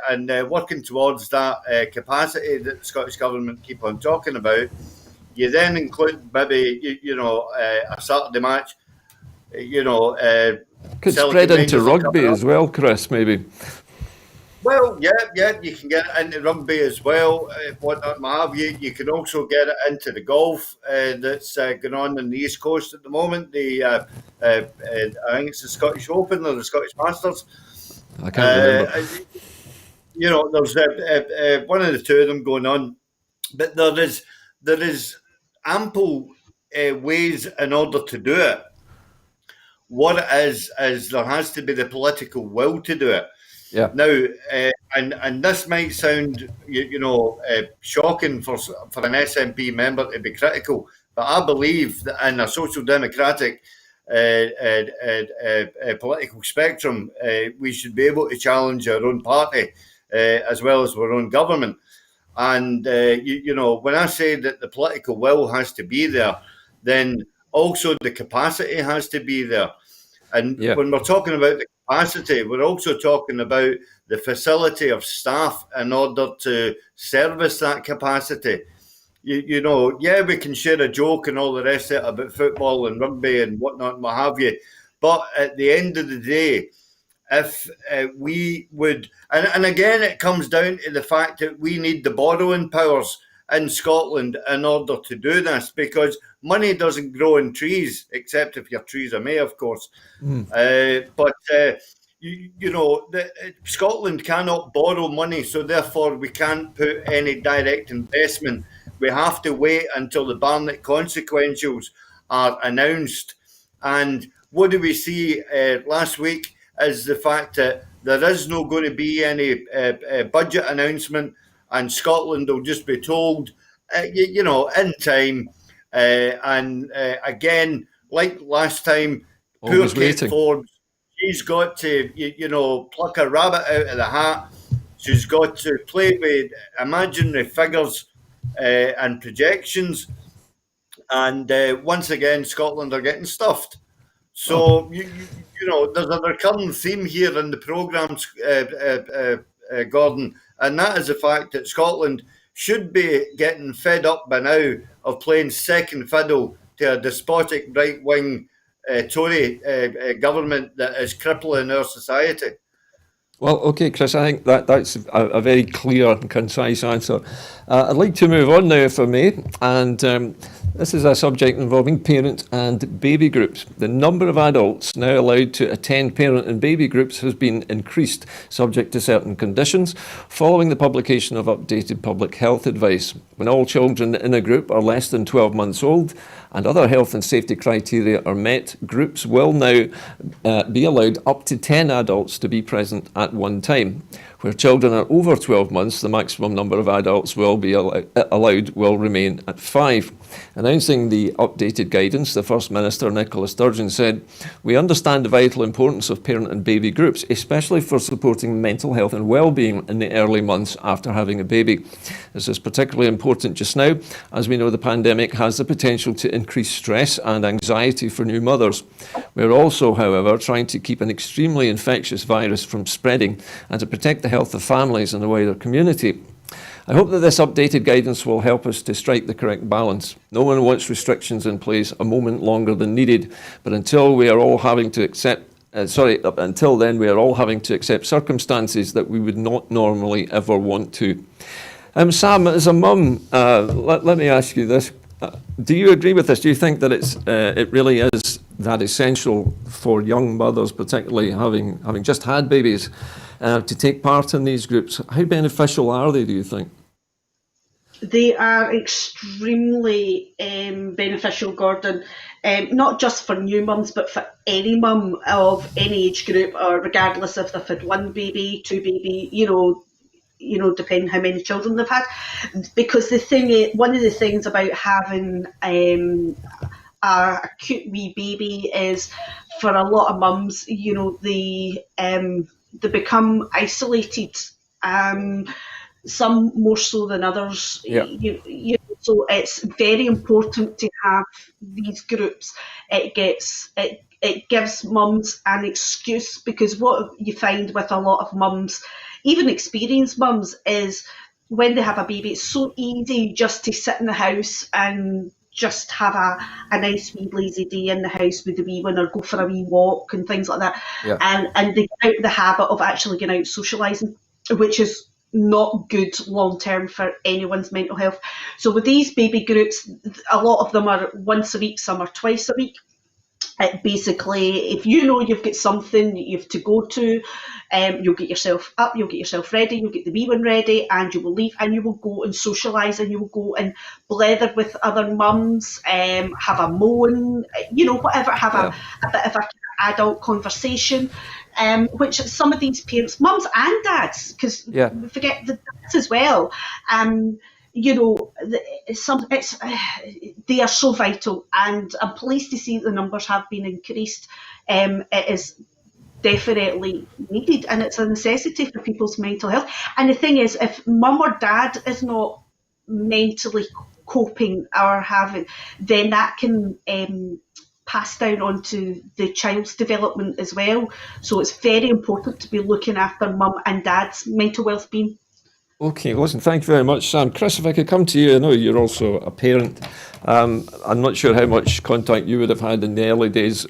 And working towards that capacity that the Scottish Government keep on talking about. You then include maybe, a Saturday match, Could spread into rugby as well, Chris, maybe. Well, yeah, you can get it into rugby as well. What have you? You can also get it into the golf that's going on the East Coast at the moment. I think it's the Scottish Open or the Scottish Masters. I can't remember. There's one of the two of them going on, but there is ample ways in order to do it. What it is there has to be the political will to do it. Yeah. Now, and this might sound, shocking for an SNP member to be critical, but I believe that in a social democratic political spectrum, we should be able to challenge our own party as well as our own government. And when I say that the political will has to be there, then also the capacity has to be there. And when we're talking about the capacity, we're also talking about the facility of staff in order to service that capacity. We can share a joke and all the rest of it about football and rugby and whatnot and what have you. But at the end of the day, if we would, and again, it comes down to the fact that we need the borrowing powers in Scotland in order to do this, because money doesn't grow in trees, except if your trees are May, of course. Scotland cannot borrow money, so therefore we can't put any direct investment. We have to wait until the Barnett consequentials are announced. And what do we see last week is the fact that there is no going to be any budget announcement, and Scotland will just be told, in time. Again, like last time, poor Kate Forbes, she's got to, pluck a rabbit out of the hat. She's got to play with imaginary figures and projections. And once again, Scotland are getting stuffed. So, there's a recurring theme here in the programmes, Gordon, and that is the fact that Scotland should be getting fed up by now of playing second fiddle to a despotic right-wing Tory government that is crippling our society. Well, okay, Chris, I think that's a very clear and concise answer. I'd like to move on now, if I may, and this is a subject involving parent and baby groups. The number of adults now allowed to attend parent and baby groups has been increased, subject to certain conditions, following the publication of updated public health advice. When all children in a group are less than 12 months old and other health and safety criteria are met, groups will now be allowed up to 10 adults to be present at one time. Where children are over 12 months, the maximum number of adults will be allowed will remain at 5. Announcing the updated guidance, the First Minister, Nicola Sturgeon, said, "We understand the vital importance of parent and baby groups, especially for supporting mental health and well-being in the early months after having a baby. This is particularly important just now, as we know the pandemic has the potential to increase stress and anxiety for new mothers. We're also, however, trying to keep an extremely infectious virus from spreading and to protect the health of families and the wider community. I hope that this updated guidance will help us to strike the correct balance. No one wants restrictions in place a moment longer than needed, but until we are all having to accept up until then, we are all having to accept circumstances that we would not normally ever want to. Sam, as a mum, let me ask you this. Do you agree with this? Do you think that it really is that essential for young mothers, particularly having just had babies, to take part in these groups? How beneficial are they, do you think? They are extremely beneficial, Gordon, not just for new mums, but for any mum of any age group, or regardless if they've had one baby, two baby, depending how many children they've had. Because one of the things about having a cute wee baby is, for a lot of mums, they become isolated. Some more so than others. Yeah. So it's very important to have these groups. It gives mums an excuse, because what you find with a lot of mums, even experienced mums, is when they have a baby, it's so easy just to sit in the house and just have a nice wee lazy day in the house with the wee one, or go for a wee walk and things like that. Yeah. And they get out of the habit of actually going out socialising, which is not good long term for anyone's mental health. So with these baby groups, a lot of them are once a week, some are twice a week. Basically, if you know you've got something that you have to go to, you'll get yourself up, you'll get yourself ready, you'll get the wee one ready, and you will leave, and you will go and socialise, and you will go and blether with other mums, have a moan, whatever, have a bit of an adult conversation, which some of these parents, mums and dads, because we forget the dads as well, they are so vital, and I'm pleased to see the numbers have been increased. It is definitely needed, and it's a necessity for people's mental health. And the thing is, if mum or dad is not mentally coping or having, then that can pass down onto the child's development as well. So it's very important to be looking after mum and dad's mental well-being. Okay, listen, thank you very much, Sam. Chris, if I could come to you, I know you're also a parent. I'm not sure how much contact you would have had in the early days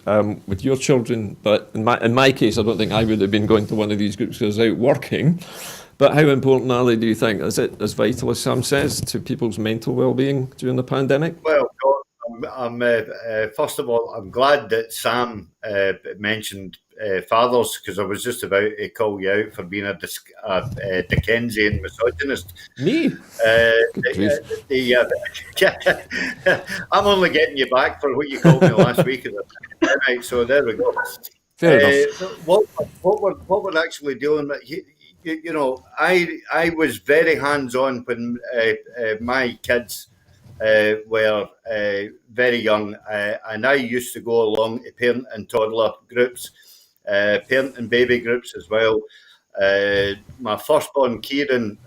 with your children, but in my case, I don't think I would have been going to one of these groups because I was out working. But how important are they, do you think? Is it as vital as Sam says to people's mental well-being during the pandemic? Well, first of all, I'm glad that Sam mentioned fathers, because I was just about to call you out for being a Dickensian misogynist. Me? I'm only getting you back for what you called me last week. So there we go. Fair enough. What we're actually doing, I was very hands-on when my kids were very young, and I used to go along to parent and toddler groups, parent and baby groups as well. My firstborn, Kieran,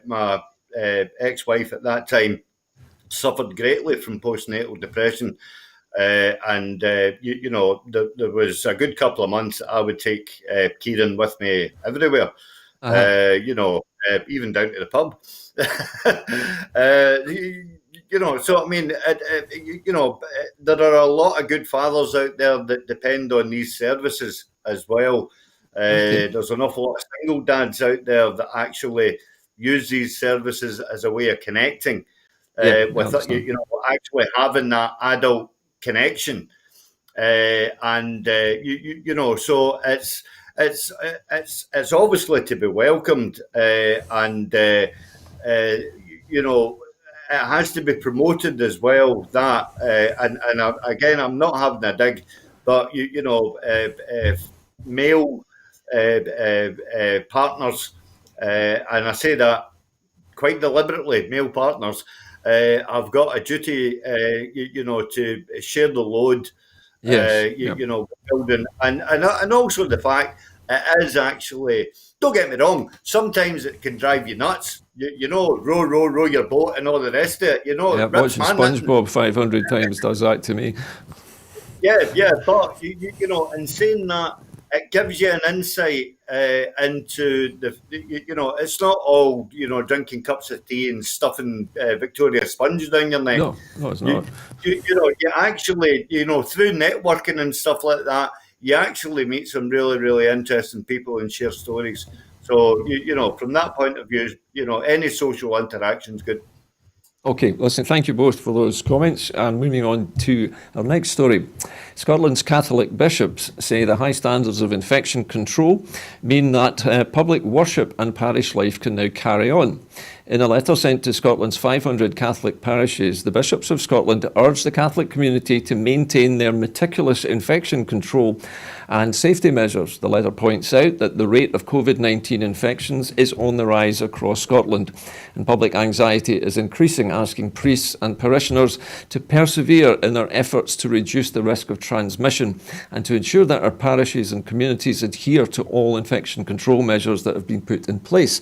my ex-wife at that time, suffered greatly from postnatal depression. And there was a good couple of months I would take Kieran with me everywhere, even down to the pub. So I mean, there are a lot of good fathers out there that depend on these services as well. There's an awful lot of single dads out there that actually use these services as a way of connecting with actually having that adult connection, so it's obviously to be welcomed, and it has to be promoted as well. That again, I'm not having a dig, but male partners, and I say that quite deliberately, male partners, have got a duty, to share the load. Building, and also the fact it is actually, don't get me wrong, sometimes it can drive you nuts. Row your boat and all the rest of it. Watching SpongeBob 500 times does that to me. Yeah, but in saying that, it gives you an insight into it's not all drinking cups of tea and stuffing Victoria Sponge down your neck. No, it's not. You actually through networking and stuff like that, you actually meet some really, really interesting people and share stories. So, from that point of view, any social interaction is good. Okay, listen, thank you both for those comments. And moving on to our next story. Scotland's Catholic bishops say the high standards of infection control mean that public worship and parish life can now carry on. In a letter sent to Scotland's 500 Catholic parishes, the bishops of Scotland urge the Catholic community to maintain their meticulous infection control and safety measures. The letter points out that the rate of COVID-19 infections is on the rise across Scotland, and public anxiety is increasing, asking priests and parishioners to persevere in their efforts to reduce the risk of transmission and to ensure that our parishes and communities adhere to all infection control measures that have been put in place.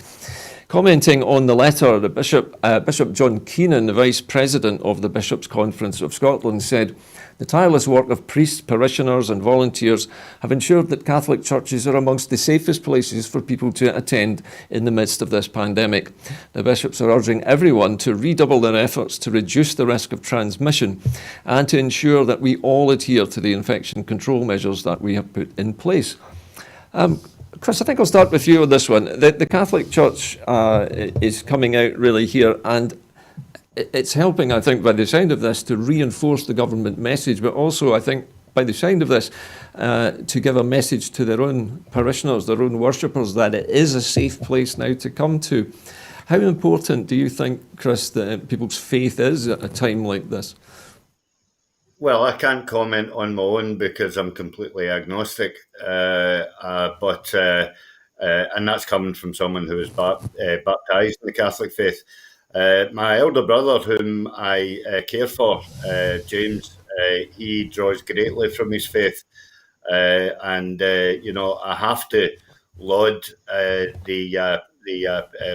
Commenting on the letter, the Bishop John Keenan, the Vice President of the Bishops' Conference of Scotland, said, "The tireless work of priests, parishioners and volunteers have ensured that Catholic churches are amongst the safest places for people to attend in the midst of this pandemic. The bishops are urging everyone to redouble their efforts to reduce the risk of transmission and to ensure that we all adhere to the infection control measures that we have put in place." Chris, I think I'll start with you on this one. The Catholic Church is coming out really here, and it's helping, I think, by the sound of this, to reinforce the government message, but also, I think, by the sound of this, to give a message to their own parishioners, their own worshippers, that it is a safe place now to come to. How important do you think, Chris, that people's faith is at a time like this? Well, I can't comment on my own because I'm completely agnostic, but and that's coming from someone who was baptised in the Catholic faith. My elder brother, whom I care for, James, he draws greatly from his faith, and I have to laud the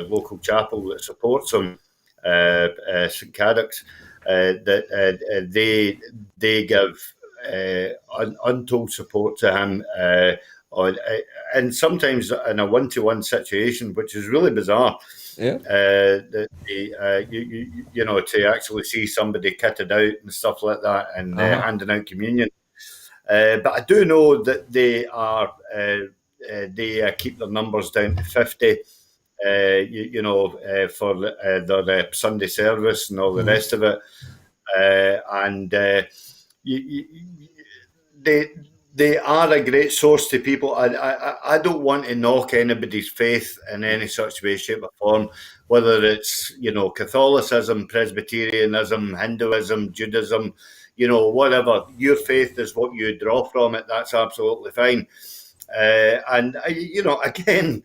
local chapel that supports him, St Cadoc's. That they give untold support to him, and sometimes in a one-to-one situation, which is really bizarre. Yeah. To actually see somebody kitted out and stuff like that, and handing out communion. But I do know that they keep their numbers down to 50. For their Sunday service and all the rest of it, and they are a great source to people. I don't want to knock anybody's faith in any such way, shape, or form, whether it's Catholicism, Presbyterianism, Hinduism, Judaism, whatever. Your faith is what you draw from it. That's absolutely fine. And again,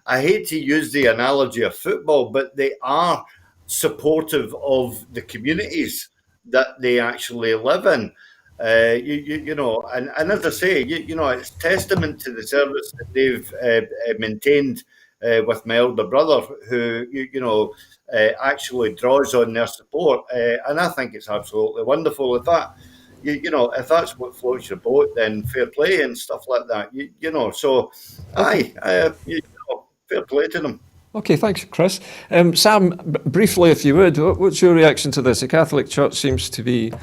I hate to use the analogy of football, but they are supportive of the communities that they actually live in. And as I say, it's testament to the service that they've maintained with my elder brother, who actually draws on their support, and I think it's absolutely wonderful. If that's what floats your boat, then fair play and stuff like that. So fair play to them. Okay, thanks, Chris. Sam, briefly, if you would, what's your reaction to this? The Catholic Church seems to be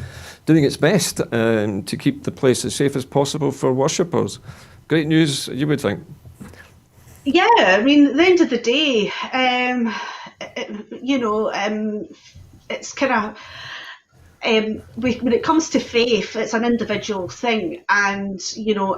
doing its best to keep the place as safe as possible for worshippers. Great news, you would think. Yeah, I mean, at the end of the day, it's kind of. When it comes to faith, it's an individual thing, and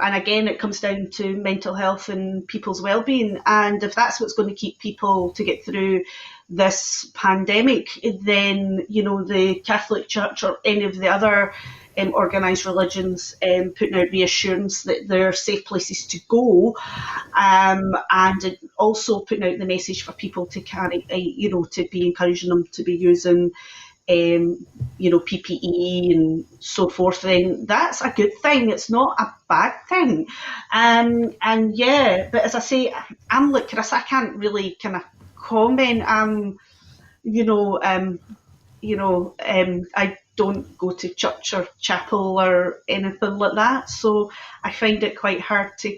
again, it comes down to mental health and people's well-being. And if that's what's going to keep people to get through this pandemic, then the Catholic Church or any of the other organised religions putting out reassurance that they're safe places to go, and also putting out the message for people to carry, to be encouraging them to be using. PPE and so forth, then that's a good thing. It's not a bad thing. But as I say, I'm like Chris, I can't really kind of comment. I don't go to church or chapel or anything like that, so I find it quite hard to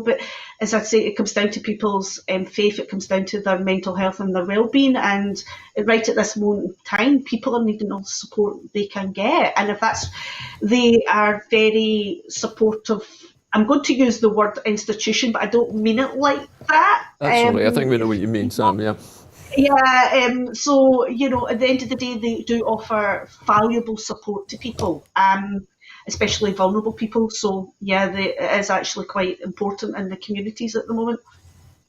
but as I say, it comes down to people's faith, it comes down to their mental health and their well-being, and right at this moment in time, people are needing all the support they can get, and if they are very supportive. I'm going to use the word institution, but I don't mean it like that. That's all right. I think we know what you mean, Sam, yeah. Yeah, so, at the end of the day, they do offer valuable support to people, especially vulnerable people. So, yeah, it is actually quite important in the communities at the moment.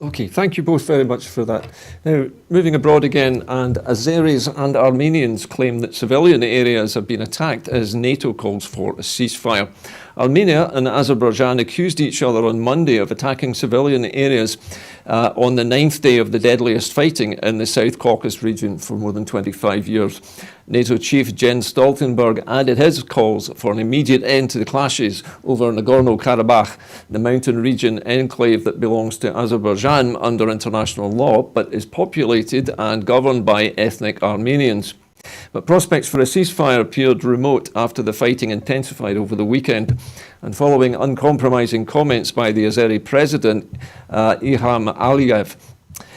Okay, thank you both very much for that. Now, moving abroad again, and Azeris and Armenians claim that civilian areas have been attacked as NATO calls for a ceasefire. Armenia and Azerbaijan accused each other on Monday of attacking civilian areas on the 9th day of the deadliest fighting in the South Caucasus region for more than 25 years. NATO chief Jens Stoltenberg added his calls for an immediate end to the clashes over Nagorno-Karabakh, the mountain region enclave that belongs to Azerbaijan under international law, but is populated and governed by ethnic Armenians. But prospects for a ceasefire appeared remote after the fighting intensified over the weekend. And following uncompromising comments by the Azeri president, Ilham Aliyev,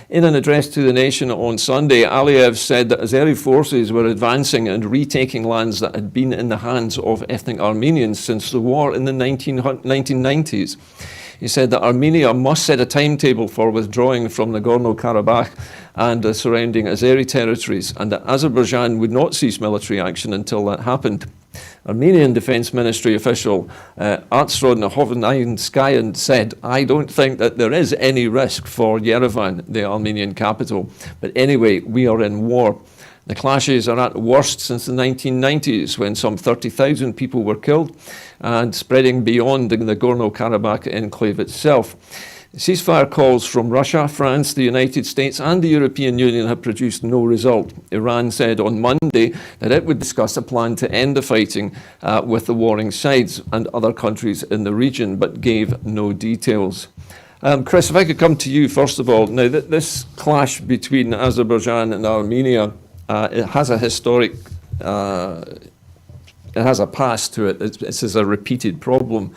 in an address to the nation on Sunday, Aliyev said that Azeri forces were advancing and retaking lands that had been in the hands of ethnic Armenians since the war in the 1990s. He said that Armenia must set a timetable for withdrawing from Nagorno-Karabakh and the surrounding Azeri territories, and that Azerbaijan would not cease military action until that happened. Armenian Defence Ministry official Artsron Hovnanskaya said, "I don't think that there is any risk for Yerevan, the Armenian capital, but anyway, we are in war." The clashes are at the worst since the 1990s, when some 30,000 people were killed, and spreading beyond the Nagorno-Karabakh enclave itself. Ceasefire calls from Russia, France, the United States and the European Union have produced no result. Iran said on Monday that it would discuss a plan to end the fighting with the warring sides and other countries in the region, but gave no details. Chris, if I could come to you first of all. Now, this clash between Azerbaijan and Armenia, it has a historic, it has a past to it. This is a repeated problem.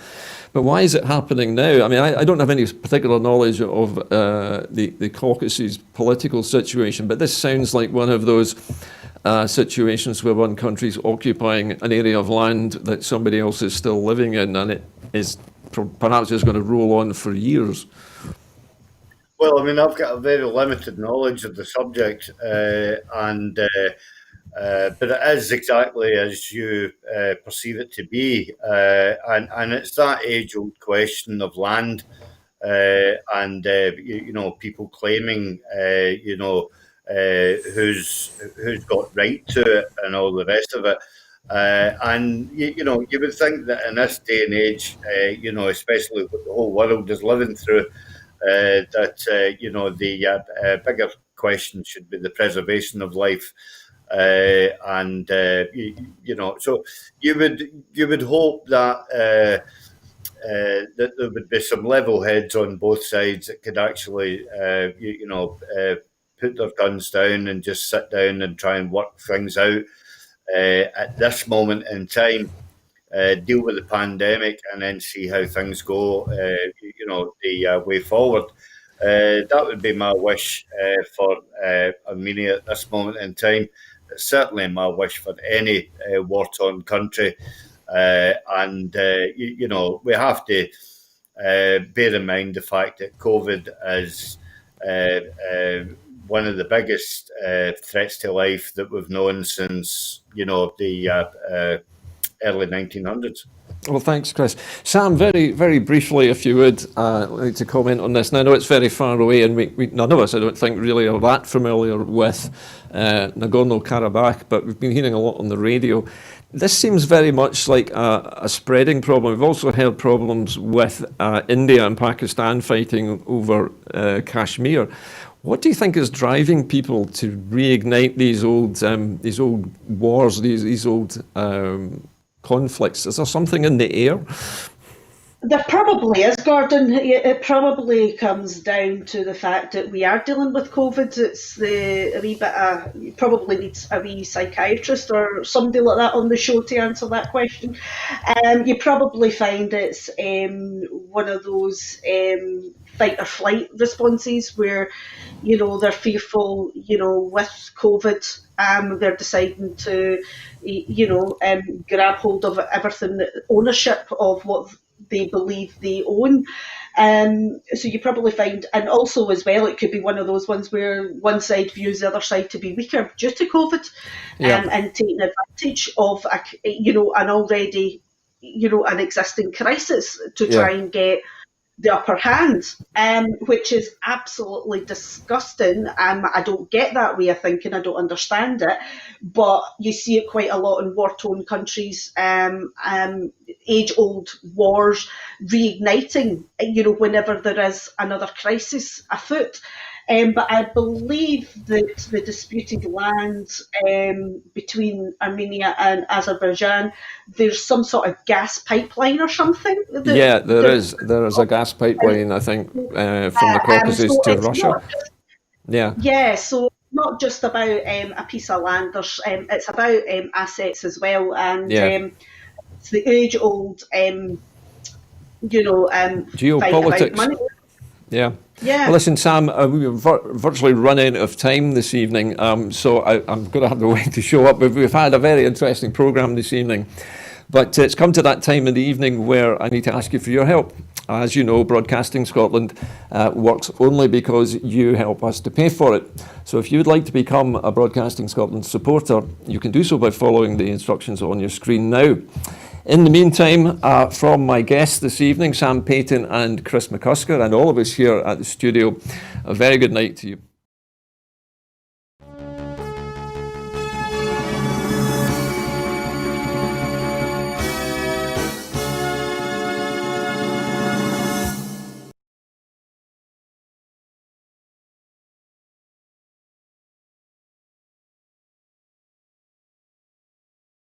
But why is it happening now? I mean, I don't have any particular knowledge of the Caucasus political situation, but this sounds like one of those situations where one country's occupying an area of land that somebody else is still living in, and it is perhaps just going to roll on for years. Well, I mean, I've got a very limited knowledge of the subject, but it is exactly as you perceive it to be, and it's that age-old question of land, and people claiming, who's got right to it and all the rest of it. And you would think that in this day and age, especially what the whole world is living through, the bigger question should be the preservation of life. So you would hope that that there would be some level heads on both sides that could actually put their guns down and just sit down and try and work things out at this moment in time, deal with the pandemic and then see how things go the way forward. That would be my wish for Armenia at this moment in time. It's certainly my wish for any war-torn country. We have to bear in mind the fact that COVID is one of the biggest threats to life that we've known since, the early 1900s. Well, thanks, Chris. Sam, very, very briefly, if you would, like to comment on this. Now, I know it's very far away, and we none of us, I don't think, really are that familiar with Nagorno-Karabakh, but we've been hearing a lot on the radio. This seems very much like a spreading problem. We've also heard problems with India and Pakistan fighting over Kashmir. What do you think is driving people to reignite these old wars, these old conflicts? Is there something in the air? There probably is, Gordon. It probably comes down to the fact that we are dealing with COVID. It's a wee bit you probably need a wee psychiatrist or somebody like that on the show to answer that question. You probably find it's one of those fight or flight responses where, they're fearful, with COVID. They're deciding to, grab hold of everything, ownership of what they believe they own. So you probably find, and also as well, it could be one of those ones where one side views the other side to be weaker due to COVID, and taking advantage of, an already, an existing crisis to try and get the upper hand, which is absolutely disgusting. I don't get that way of thinking. I don't understand it, but you see it quite a lot in war-torn countries. Age-old wars reigniting, whenever there is another crisis afoot. But I believe that the disputed land between Armenia and Azerbaijan, there's some sort of gas pipeline or something. There is. There is a gas pipeline, I think, from the Caucasus to Russia. Yeah, so not just about a piece of land. It's about assets as well, and it's the age-old, geopolitics. Fight about money. Yeah. Well, listen, Sam, we've virtually run out of time this evening, so I'm going to have to wait to show up. We've had a very interesting programme this evening, but it's come to that time in the evening where I need to ask you for your help. As you know, Broadcasting Scotland works only because you help us to pay for it. So if you would like to become a Broadcasting Scotland supporter, you can do so by following the instructions on your screen now. In the meantime, from my guests this evening, Sam Payton and Chris McCusker, and all of us here at the studio, a very good night to you.